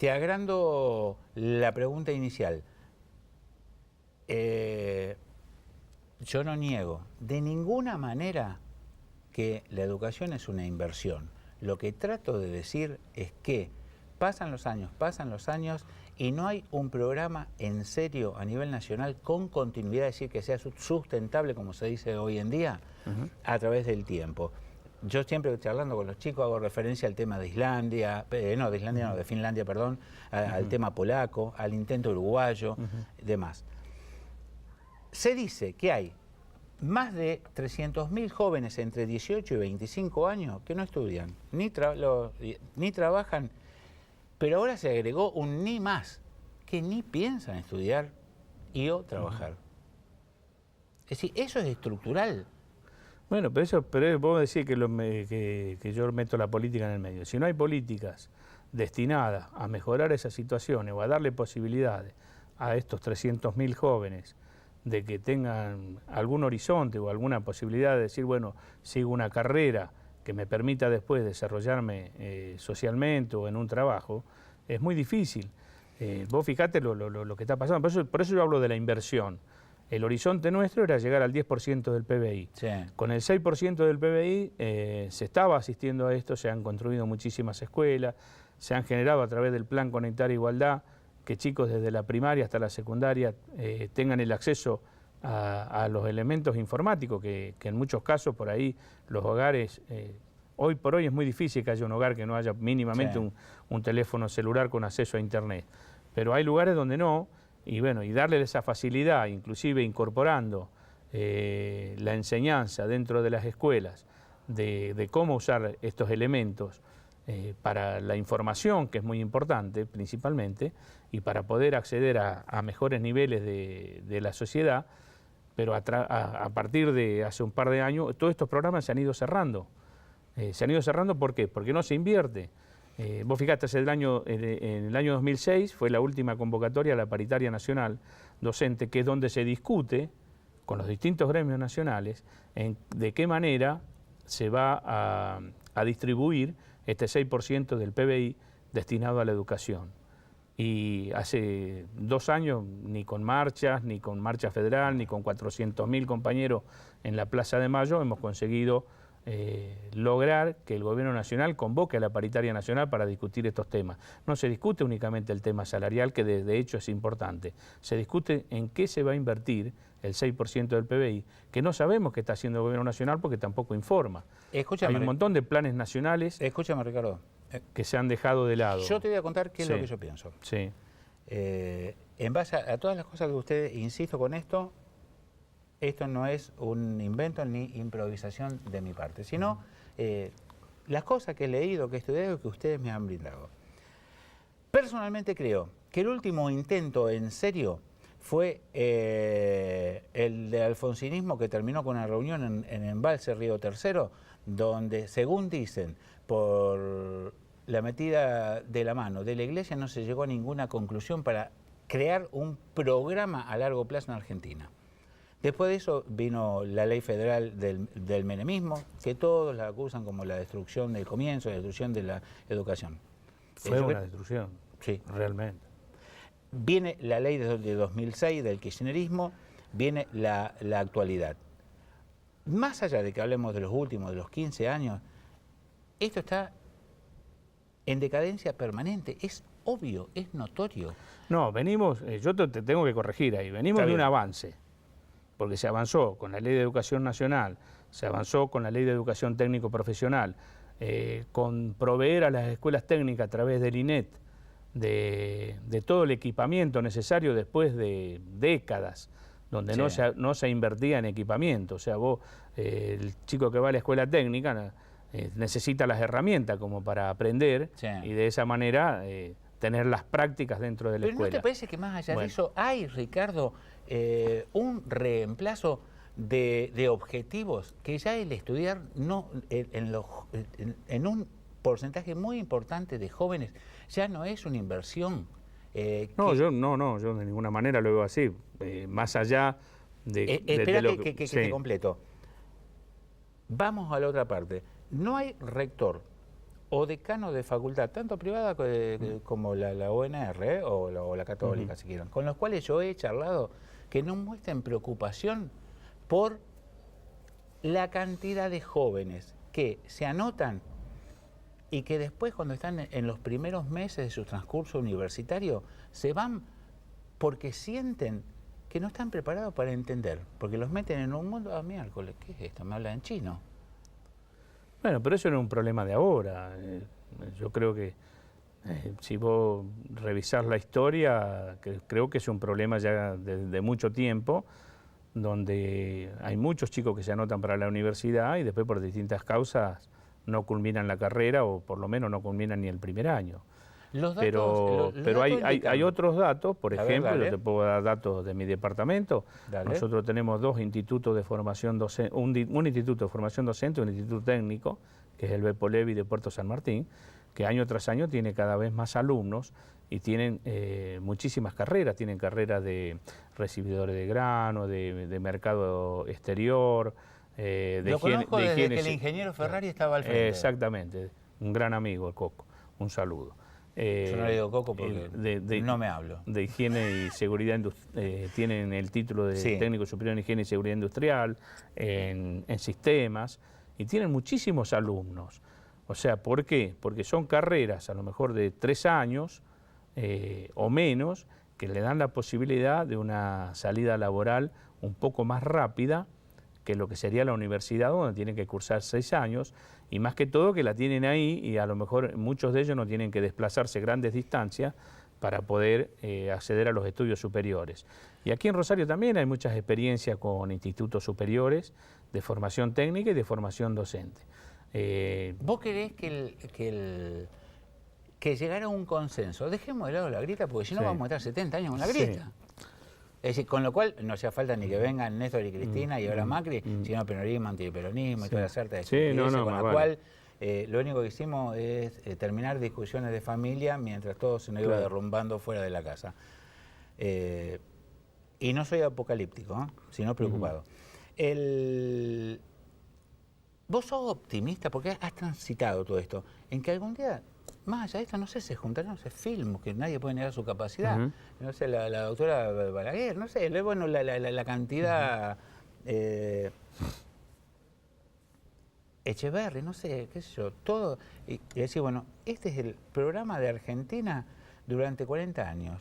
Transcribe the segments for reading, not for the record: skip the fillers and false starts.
Te agrando la pregunta inicial. Yo no niego de ninguna manera que la educación es una inversión. Lo que trato de decir es que pasan los años y no hay un programa en serio a nivel nacional con continuidad, es decir, que sea sustentable, como se dice hoy en día, a través del tiempo. Yo siempre charlando con los chicos hago referencia al tema de Islandia, de Finlandia, perdón, al tema polaco, al intento uruguayo, demás. Se dice que hay más de 300.000 jóvenes entre 18 y 25 años que no estudian, ni trabajan, pero ahora se agregó un ni más, que ni piensan estudiar o trabajar. Es decir, eso es estructural. Bueno, pero vos decís que yo meto la política en el medio. Si no hay políticas destinadas a mejorar esas situaciones o a darle posibilidades a estos 300.000 jóvenes de que tengan algún horizonte o alguna posibilidad de decir, bueno, sigo una carrera que me permita después desarrollarme socialmente o en un trabajo, es muy difícil. Vos fijate lo que está pasando, por eso yo hablo de la inversión. El horizonte nuestro era llegar al 10% del PBI. Sí. Con el 6% del PBI se estaba asistiendo a esto, se han construido muchísimas escuelas, se han generado a través del Plan Conectar Igualdad que chicos desde la primaria hasta la secundaria tengan el acceso a los elementos informáticos, que en muchos casos por ahí los hogares, hoy por hoy es muy difícil que haya un hogar que no haya mínimamente un teléfono celular con acceso a internet, pero hay lugares donde no, y bueno, y darle esa facilidad, inclusive incorporando la enseñanza dentro de las escuelas de cómo usar estos elementos para la información, que es muy importante principalmente, y para poder acceder a mejores niveles de la sociedad, pero a partir de hace un par de años todos estos programas se han ido cerrando. Se han ido cerrando, ¿por qué? Porque no se invierte. Vos fijate, en el año 2006 fue la última convocatoria a la paritaria nacional docente, que es donde se discute con los distintos gremios nacionales de qué manera se va a distribuir este 6% del PBI destinado a la educación. Y hace 2 años, ni con marcha federal, ni con 400.000 compañeros en la Plaza de Mayo, hemos conseguido lograr que el gobierno nacional convoque a la paritaria nacional para discutir estos temas. No se discute únicamente el tema salarial, que de hecho es importante, se discute en qué se va a invertir el 6% del PBI, que no sabemos qué está haciendo el gobierno nacional porque tampoco informa. Hay un montón de planes nacionales. Escúchame, Ricardo, que se han dejado de lado. Yo te voy a contar qué es lo que yo pienso. Sí. En base a todas las cosas que usted, insisto con esto no es un invento ni improvisación de mi parte, sino las cosas que he leído, que he estudiado y que ustedes me han brindado. Personalmente creo que el último intento en serio fue el de alfonsinismo, que terminó con una reunión en Embalse Río Tercero, donde, según dicen, por la metida de la mano de la Iglesia no se llegó a ninguna conclusión para crear un programa a largo plazo en Argentina. Después de eso vino la ley federal del menemismo, que todos la acusan como la destrucción del comienzo, la destrucción de la educación. Fue una destrucción, sí, realmente. Viene la ley de 2006 del kirchnerismo, viene la actualidad. Más allá de que hablemos de los últimos, de los 15 años, esto está en decadencia permanente, es obvio, es notorio. No, venimos, yo te tengo que corregir ahí, venimos de un avance, porque se avanzó con la Ley de Educación Nacional, se avanzó con la Ley de Educación Técnico Profesional, con proveer a las escuelas técnicas a través del INET de todo el equipamiento necesario después de décadas donde no se invertía en equipamiento. O sea, vos, el chico que va a la escuela técnica necesita las herramientas como para aprender y de esa manera tener las prácticas dentro de la escuela. ¿Pero no te parece que más allá de eso hay, Ricardo, un reemplazo de objetivos que ya el estudiar en un porcentaje muy importante de jóvenes ya no es una inversión? Yo de ninguna manera lo veo así. Más allá de... espera que te completo. Vamos a la otra parte. No hay rector o decano de facultad, tanto privada como la UNR o la católica, si quieren, con los cuales yo he charlado, que no muestren preocupación por la cantidad de jóvenes que se anotan y que después, cuando están en los primeros meses de su transcurso universitario, se van porque sienten que no están preparados para entender, porque los meten en un mundo, miércoles, ¿qué es esto? Me habla en chino. Bueno, pero eso no es un problema de ahora. Yo creo que si vos revisás la historia, creo que es un problema ya de mucho tiempo, donde hay muchos chicos que se anotan para la universidad y después por distintas causas no culminan la carrera o por lo menos no culminan ni el primer año. Los datos, pero los pero datos hay otros datos, por ejemplo, dale. yo te puedo dar datos de mi departamento. Dale. Nosotros tenemos dos institutos de formación docente, un instituto de formación docente y un instituto técnico, que es el Beppo Levi de Puerto San Martín, que año tras año tiene cada vez más alumnos y tienen muchísimas carreras, tienen carreras de recibidores de grano, de mercado exterior, Lo conozco desde que el ingeniero Ferrari estaba al frente. Exactamente, un gran amigo, el Coco, un saludo. Yo no le digo Coco porque no me hablo. De higiene y seguridad tienen el título de técnico superior en higiene y seguridad industrial, en sistemas, y tienen muchísimos alumnos. O sea, ¿por qué? Porque son carreras a lo mejor de 3 años o menos, que le dan la posibilidad de una salida laboral un poco más rápida que lo que sería la universidad, donde tienen que cursar 6 años, y más que todo que la tienen ahí y a lo mejor muchos de ellos no tienen que desplazarse grandes distancias para poder acceder a los estudios superiores. Y aquí en Rosario también hay muchas experiencias con institutos superiores de formación técnica y de formación docente. ¿Vos querés que llegara a un consenso? Dejemos de lado la grieta, porque si no vamos a estar 70 años con la grieta. Sí. Es decir, con lo cual no hacía falta ni que vengan Néstor y Cristina y ahora Macri, sino peronismo, antiperonismo y toda la sarta de estupideces, con la cual lo único que hicimos es terminar discusiones de familia mientras todo se nos iba derrumbando fuera de la casa. Y no soy apocalíptico, sino preocupado. Vos sos optimista, porque has transitado todo esto, en que algún día, más allá de esto, no sé, se juntaron esos films, que nadie puede negar su capacidad. No sé, la doctora Balaguer, no sé, bueno, la cantidad... Echeverri, no sé, qué sé yo, todo. Y decir, bueno, este es el programa de Argentina durante 40 años.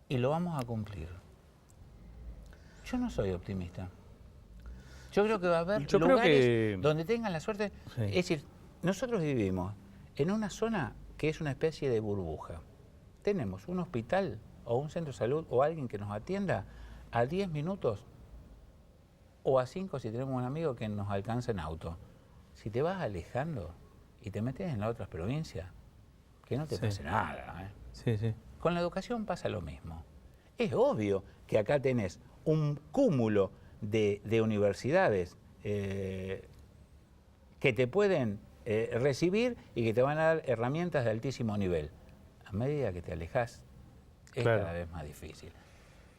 Y lo vamos a cumplir. Yo no soy optimista. Yo creo que va a haber lugares donde tengan la suerte. Es decir, nosotros vivimos en una zona que es una especie de burbuja. Tenemos un hospital o un centro de salud o alguien que nos atienda a 10 minutos o a 5 si tenemos un amigo que nos alcanza en auto. Si te vas alejando y te metes en las otras provincias, que no te pase nada. Con la educación pasa lo mismo. Es obvio que acá tenés un cúmulo de universidades que te pueden recibir y que te van a dar herramientas de altísimo nivel. A medida que te alejas, es cada vez más difícil.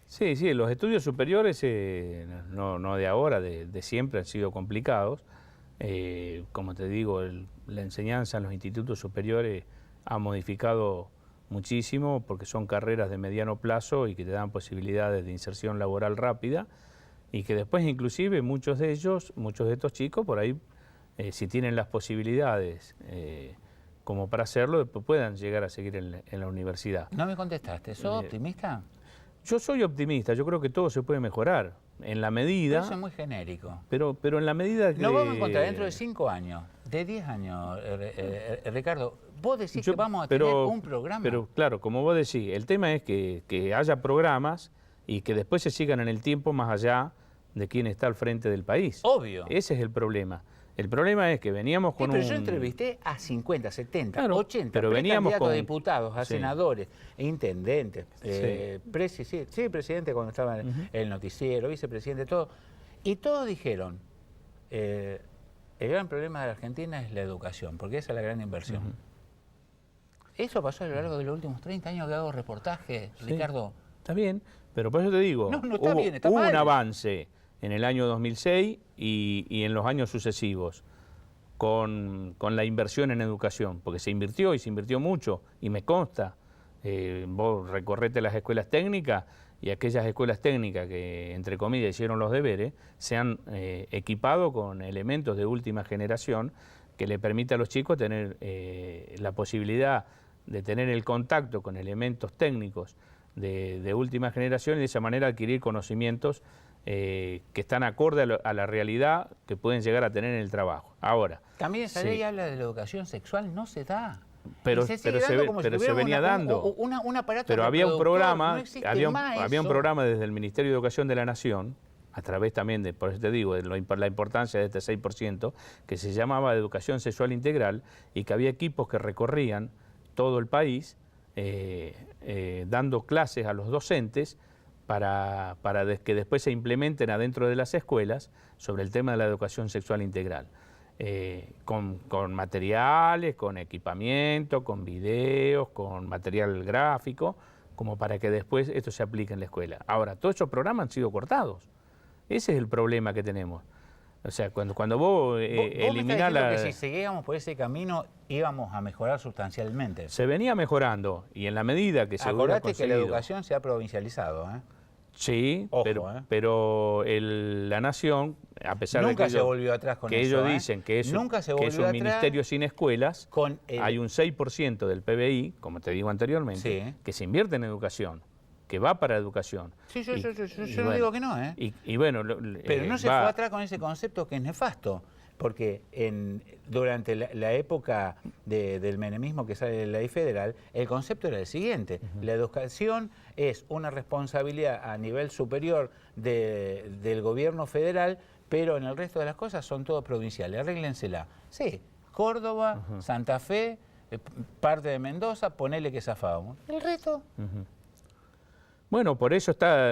Sí, los estudios superiores, no de ahora, de siempre han sido complicados. Como te digo, la enseñanza en los institutos superiores ha modificado muchísimo porque son carreras de mediano plazo y que te dan posibilidades de inserción laboral rápida y que después inclusive muchos de estos chicos por ahí, si tienen las posibilidades como para hacerlo, puedan llegar a seguir en la universidad. No me contestaste, ¿sos optimista? Yo soy optimista, yo creo que todo se puede mejorar en la medida... Pero eso es muy genérico. Pero en la medida que... Nos vamos a encontrar dentro de 5 años, de 10 años, Ricardo. Vos decís que vamos a tener un programa. Pero claro, como vos decís, el tema es que haya programas y que después se sigan en el tiempo más allá de quién está al frente del país. Obvio. Ese es el problema. El problema es que veníamos con pero yo entrevisté a 50, 70, 80 pero veníamos candidatos a diputados, a senadores, intendentes, presidente cuando estaba en el noticiero, vicepresidente, todo. Y todos dijeron, el gran problema de la Argentina es la educación, porque esa es la gran inversión. Eso pasó a lo largo de los últimos 30 años que hago reportajes, Ricardo. Está bien, pero por eso te digo, no está bien, está hubo mal. un avance en el año 2006 y en los años sucesivos. con la inversión en educación, porque se invirtió y se invirtió mucho, y me consta, vos recorrete las escuelas técnicas y aquellas escuelas técnicas que, entre comillas, hicieron los deberes, se han equipado con elementos de última generación que le permite a los chicos tener la posibilidad de tener el contacto con elementos técnicos de última generación y de esa manera adquirir conocimientos que están acorde a la realidad que pueden llegar a tener en el trabajo. Ahora, también esa ley habla de la educación sexual, no se da. Pero se venía dando. Un aparato pero había un programa, no había un programa desde el Ministerio de Educación de la Nación, a través también de, por eso te digo, de la importancia de este 6%, que se llamaba Educación Sexual Integral y que había equipos que recorrían todo el país dando clases a los docentes para que después se implementen adentro de las escuelas sobre el tema de la educación sexual integral. Con materiales, con equipamiento, con videos, con material gráfico, como para que después esto se aplique en la escuela. Ahora, todos esos programas han sido cortados. Ese es el problema que tenemos. O sea, cuando vos eliminás la... que si seguíamos por ese camino íbamos a mejorar sustancialmente. Se venía mejorando y en la medida que se hubiera conseguido... Acordate que la educación se ha provincializado, ¿eh? Sí, ojo, pero la Nación, a pesar nunca de que se volvió atrás con que eso, ellos dicen que es un ministerio sin escuelas, hay un 6% del PBI, como te digo anteriormente, que se invierte en educación, que va para educación. Sí, yo no digo que no, ¿eh? Pero no se fue atrás con ese concepto que es nefasto. Porque durante la época del menemismo que sale de la ley federal, el concepto era el siguiente: la educación es una responsabilidad a nivel superior del gobierno federal, pero en el resto de las cosas son todos provinciales, arréglensela. Sí, Córdoba, Santa Fe, parte de Mendoza, ponele que zafábamos. El resto... Bueno, por eso está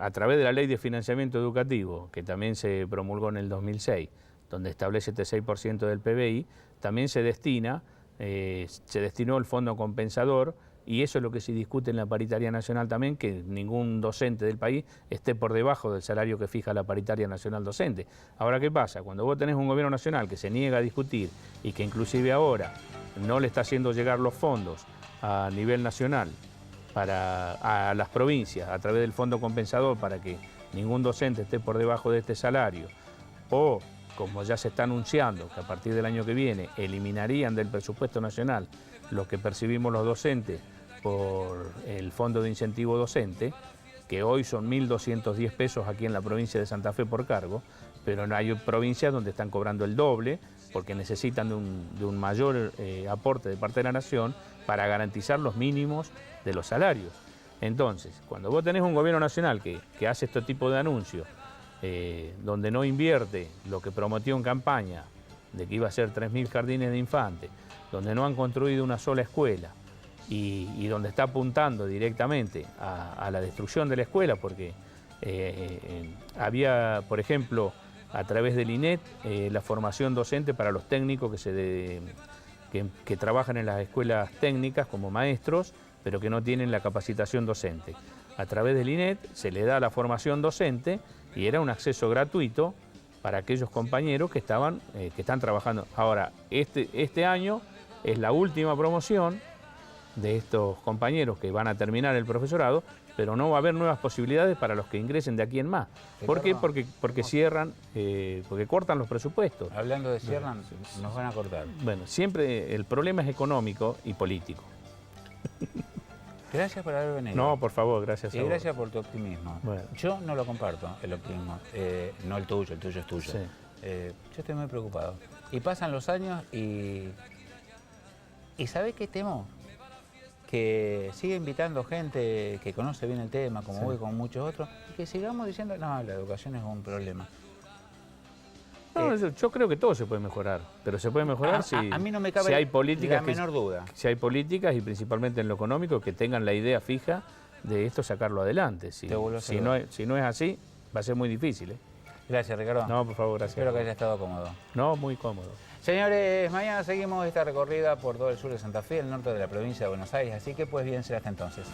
a través de la Ley de Financiamiento Educativo, que también se promulgó en el 2006, donde establece este 6% del PBI, también se destinó el fondo compensador, y eso es lo que se discute en la paritaria nacional también, que ningún docente del país esté por debajo del salario que fija la paritaria nacional docente. Ahora, ¿qué pasa? Cuando vos tenés un gobierno nacional que se niega a discutir y que inclusive ahora no le está haciendo llegar los fondos a nivel nacional a las provincias a través del fondo compensador para que ningún docente esté por debajo de este salario, o como ya se está anunciando, que a partir del año que viene eliminarían del presupuesto nacional lo que percibimos los docentes por el Fondo de Incentivo Docente, que hoy son 1.210 pesos aquí en la provincia de Santa Fe por cargo, pero no hay provincias donde están cobrando el doble porque necesitan de un mayor aporte de parte de la Nación para garantizar los mínimos de los salarios. Entonces, cuando vos tenés un gobierno nacional que hace este tipo de anuncios, donde no invierte lo que prometió en campaña, de que iba a ser 3.000 jardines de infantes, donde no han construido una sola escuela y donde está apuntando directamente a la destrucción de la escuela, porque había, por ejemplo, a través del INET, la formación docente para los técnicos que trabajan en las escuelas técnicas como maestros, pero que no tienen la capacitación docente. A través del INET se le da la formación docente y era un acceso gratuito para aquellos compañeros que están trabajando. Ahora, este año es la última promoción de estos compañeros que van a terminar el profesorado, pero no va a haber nuevas posibilidades para los que ingresen de aquí en más. ¿Por qué? Porque cierran, porque cortan los presupuestos. Hablando de cierran, nos van a cortar. Bueno, siempre el problema es económico y político. Gracias por haber venido. No, por favor, gracias a vos. Y gracias por tu optimismo. Bueno. Yo no lo comparto, el optimismo. No el tuyo es tuyo. Sí. Yo estoy muy preocupado. Y pasan los años y ¿sabés qué temo? Que siga invitando gente que conoce bien el tema, como vos y como muchos otros, y que sigamos diciendo, no, la educación es un problema. No, yo creo que todo se puede mejorar, pero se puede mejorar a mí no me cabe si hay políticas la menor duda. Si hay políticas, y principalmente en lo económico, que tengan la idea fija de esto sacarlo adelante. Si no es así, va a ser muy difícil. Gracias, Ricardo. No, por favor, gracias. Espero que haya estado cómodo. No, muy cómodo. Señores, mañana seguimos esta recorrida por todo el sur de Santa Fe, el norte de la provincia de Buenos Aires, así que pues bien será hasta entonces.